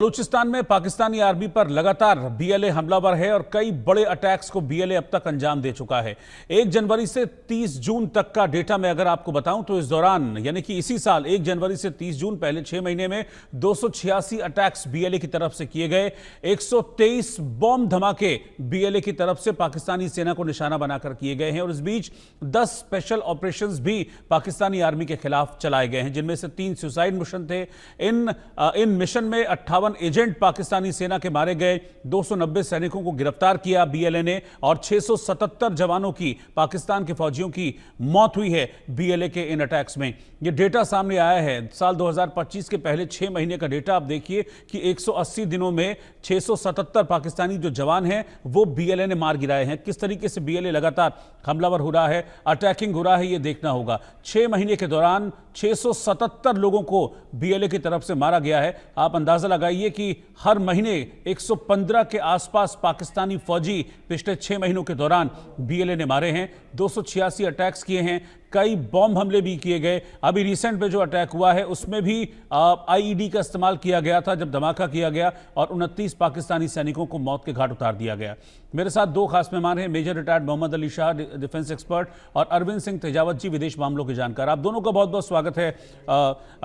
बलूचिस्तान में पाकिस्तानी आर्मी पर लगातार बीएलए हमलावर है और कई बड़े अटैक्स को बीएलए अब तक अंजाम दे चुका है। 1 जनवरी से 30 जून तक का डेटा मैं अगर आपको बताऊं तो इस दौरान यानी कि इसी साल 1 जनवरी से 30 जून पहले 6 महीने में 286 अटैक्स बीएलए की तरफ से किए गए। 123 बॉम्ब धमाके बीएलए की तरफ से पाकिस्तानी सेना को निशाना बनाकर किए गए हैं और इस बीच 10 स्पेशल ऑपरेशंस भी पाकिस्तानी आर्मी के खिलाफ चलाए गए हैं, जिनमें से 3 सुसाइड मिशन थे। इन मिशन में 58 एजेंट पाकिस्तानी सेना के मारे गए, 290 सैनिकों को गिरफ्तार किया बीएलए ने और 677 जवानों की, पाकिस्तान के फौजियों की मौत हुई है बीएलए के इन अटैक्स में। यह डेटा सामने आया है साल 2025 के पहले 6 महीने का डेटा। आप देखिए कि 180 दिनों में 677 पाकिस्तानी जो जवान हैं वो बीएलए ने मार गिराए हैं। किस तरीके से बीएलए लगातार हमलावर हो रहा है, अटैकिंग हो रहा है, यह देखना होगा। 6 महीने के दौरान 677 लोगों को बीएलए की तरफ से मारा गया है। आप अंदाजा लगाइए कि हर महीने 115 के आसपास पाकिस्तानी फौजी पिछले 6 महीनों के दौरान बीएलए ने मारे हैं। 286 अटैक्स किए हैं, कई बॉम्ब हमले भी किए गए। अभी रिसेंट में जो अटैक हुआ है उसमें भी आईईडी का इस्तेमाल किया गया था जब धमाका किया गया और 29 पाकिस्तानी सैनिकों को मौत के घाट उतार दिया गया। मेरे साथ 2 खास मेहमान हैं, major retired Mohammad Ali Shah, defence expert, और अरविंद सिंह तेजावत जी, विदेश मामलों के जानकार। आप दोनों का बहुत बहुत स्वागत है।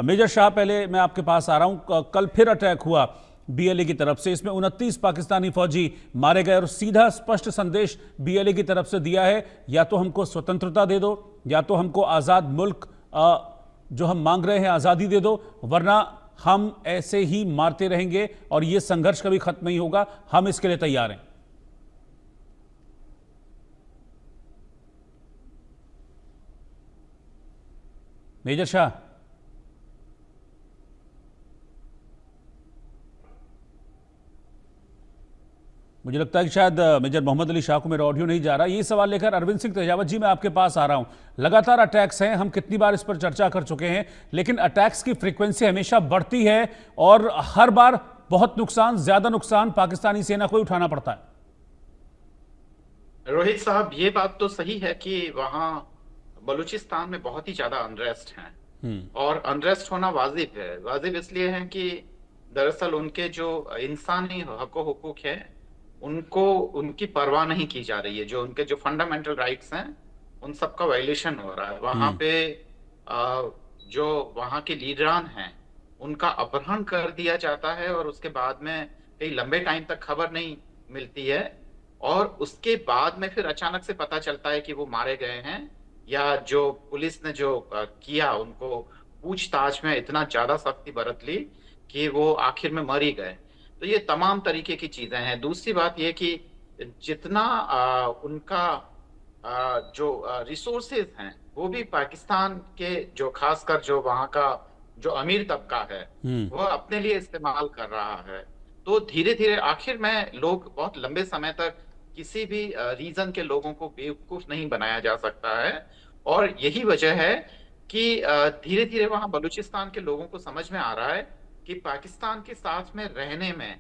मेजर शाह, पहले मैं आपके पास आ रहा हूं। कल फिर अटैक हुआ बीएलए की तरफ से, इसमें 29 पाकिस्तानी फौजी मारे गए और सीधा स्पष्ट संदेश बीएलए की तरफ से दिया है, या तो हमको स्वतंत्रता दे दो, या तो हमको आज़ाद मुल्क जो हम मांग रहे हैं आज़ादी दे दो, वरना हम ऐसे ही मारते रहेंगे और ये संघर्ष कभी खत्म नहीं होगा, हम इसके लिए तैयार हैं। मेजर शाह, मुझे लगता है कि शायद मेजर मोहम्मद अली शाह को मेरा ऑडियो नहीं जा रहा। ये सवाल लेकर अरविंद सिंह तेजावत जी मैं आपके पास आ रहा हूं। लगातार अटैक्स हैं, हम कितनी बार इस पर चर्चा कर चुके हैं, लेकिन अटैक्स की फ्रीक्वेंसी हमेशा बढ़ती है और हर बार बहुत नुकसान, ज्यादा नुकसान पाकिस्तानी सेना को ही उठाना पड़ता है। रोहित साहब, ये बात तो सही है कि वहाँ बलूचिस्तान में बहुत ही ज्यादा अनरेस्ट है और अनरेस्ट होना वाजिब है। वाजिब इसलिए है कि दरअसल उनके जो इंसानी हकूक है उनको, उनकी परवाह नहीं की जा रही है। जो उनके जो फंडामेंटल राइट्स हैं उन सब का वायलेशन हो रहा है। वहां पे जो वहां के लीडरान हैं उनका अपहरण कर दिया जाता है और उसके बाद में कई लंबे टाइम तक खबर नहीं मिलती है और उसके बाद में फिर अचानक से पता चलता है कि वो मारे गए हैं, या जो पुलिस ने जो किया उनको पूछताछ में इतना ज्यादा सख्ती बरत ली कि वो आखिर में मर ही गए। तो ये तमाम तरीके की चीजें हैं। दूसरी बात ये कि जितना उनका जो रिसोर्सेज हैं वो भी पाकिस्तान के जो खासकर जो वहाँ का जो अमीर तबका है वह अपने लिए इस्तेमाल कर रहा है। तो धीरे धीरे आखिर में लोग बहुत लंबे समय तक किसी भी रीजन के लोगों को बेवकूफ नहीं बनाया जा सकता है और यही वजह है कि धीरे धीरे वहाँ बलूचिस्तान के लोगों को समझ में आ रहा है कि पाकिस्तान के साथ में रहने में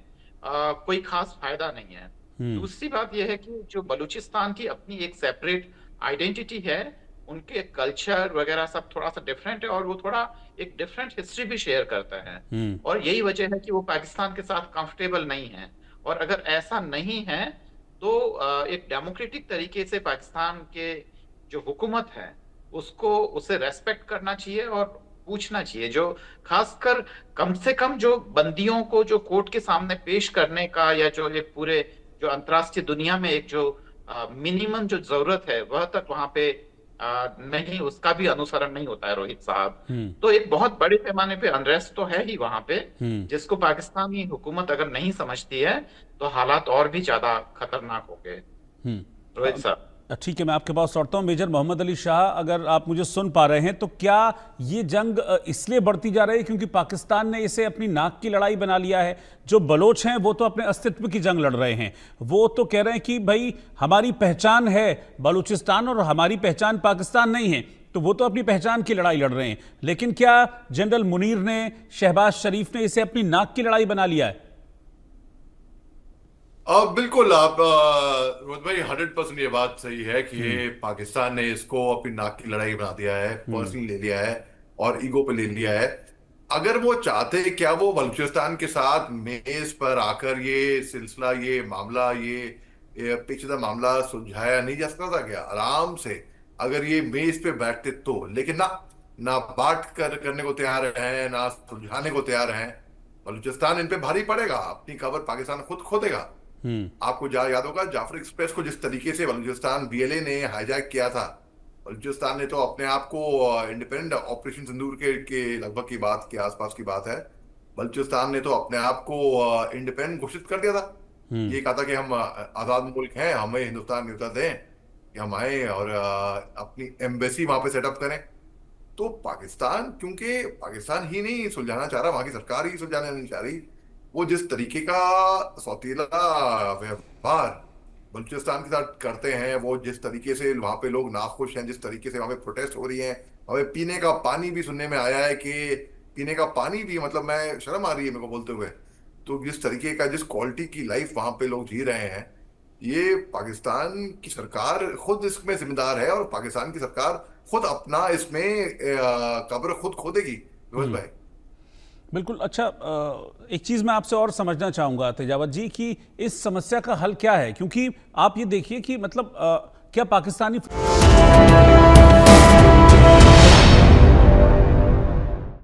कोई खास फायदा नहीं है। दूसरी बात यह है कि जो बलूचिस्तान की अपनी एक सेपरेट आइडेंटिटी है, उनके कल्चर वगैरह सब थोड़ा सा डिफरेंट है और वो थोड़ा एक डिफरेंट हिस्ट्री भी शेयर करता है और यही वजह है कि वो पाकिस्तान के साथ कंफर्टेबल नहीं है। और अगर ऐसा नहीं है तो एक डेमोक्रेटिक तरीके से पाकिस्तान के जो हुकूमत है उसको उसे रेस्पेक्ट करना चाहिए और पूछना चाहिए। जो खासकर कम से कम जो बंदियों को जो कोर्ट के सामने पेश करने का, या जो एक पूरे जो अंतर्राष्ट्रीय दुनिया में एक जो मिनिमम जो जरूरत है वह तक वहां पे नहीं, उसका भी अनुसरण नहीं होता है रोहित साहब। तो एक बहुत बड़े पैमाने पे अनरेस्ट तो है ही वहां पे, जिसको पाकिस्तानी हुकूमत अगर नहीं समझती है तो हालात और भी ज्यादा खतरनाक हो गए। रोहित साहब, ठीक है, मैं आपके पास लौटता हूं। मेजर मोहम्मद अली शाह, अगर आप मुझे सुन पा रहे हैं तो क्या ये जंग इसलिए बढ़ती जा रही है क्योंकि पाकिस्तान ने इसे अपनी नाक की लड़ाई बना लिया है? जो बलोच हैं वो तो अपने अस्तित्व की जंग लड़ रहे हैं, वो तो कह रहे हैं कि भाई हमारी पहचान है बलूचिस्तान और हमारी पहचान पाकिस्तान नहीं है, तो वो तो अपनी पहचान की लड़ाई लड़ रहे हैं। लेकिन क्या जनरल मुनीर ने, शहबाज शरीफ ने इसे अपनी नाक की लड़ाई बना लिया है? बिल्कुल, आप रोहित भाई 100% ये बात सही है कि ये पाकिस्तान ने इसको अपनी नाक की लड़ाई बना दिया है, पर्सनली ले लिया है और ईगो पे ले लिया है। अगर वो चाहते, क्या वो बलूचिस्तान के साथ मेज पर आकर ये सिलसिला, ये मामला, ये पेचीदा मामला सुलझाया नहीं जा सकता था क्या आराम से, अगर ये मेज पे बैठते तो? लेकिन ना बात करने को तैयार हैं, ना सुलझाने को तैयार हैं। बलूचिस्तान इन पे भारी पड़ेगा, अपनी खबर पाकिस्तान खुद खोदेगा। आपको याद होगा जाफर एक्सप्रेस को जिस तरीके से बलूचिस्तान बीएलए ने हाईजैक किया था। बलूचिस्तान ने तो अपने आप को इंडिपेंडेंट, ऑपरेशन सिंदूर के लगभग की बात के आसपास की बात है, बलूचिस्तान ने तो अपने आप को इंडिपेंडेंट घोषित कर दिया था। ये कहा था कि हम आजाद मुल्क हैं, हमें हिंदुस्तान न्योता दें कि हम आए और अपनी एम्बेसी वहां पे सेटअप करें। तो पाकिस्तान, क्योंकि पाकिस्तान ही नहीं सुलझाना चाह रहा, वहां की सरकार ही सुलझाना नहीं चाह रही, वो जिस तरीके का सौतीला व्यवहार बलूचिस्तान के साथ करते हैं, वो जिस तरीके से वहां पे लोग नाखुश हैं, जिस तरीके से वहां पे प्रोटेस्ट हो रही हैं, वहां पे पीने का पानी भी सुनने में आया है कि पीने का पानी भी, मतलब मैं शर्म आ रही है मेरे को बोलते हुए, तो जिस तरीके का, जिस क्वालिटी की लाइफ वहां पे लोग जी रहे हैं, ये पाकिस्तान की सरकार खुद इसमें जिम्मेदार है, और पाकिस्तान की सरकार खुद अपना इसमें कब्र खुद खोदेगी रोहित भाई। बिल्कुल। अच्छा, एक चीज़ मैं आपसे और समझना चाहूँगा तेजावत जी कि इस समस्या का हल क्या है, क्योंकि आप ये देखिए कि मतलब क्या पाकिस्तानी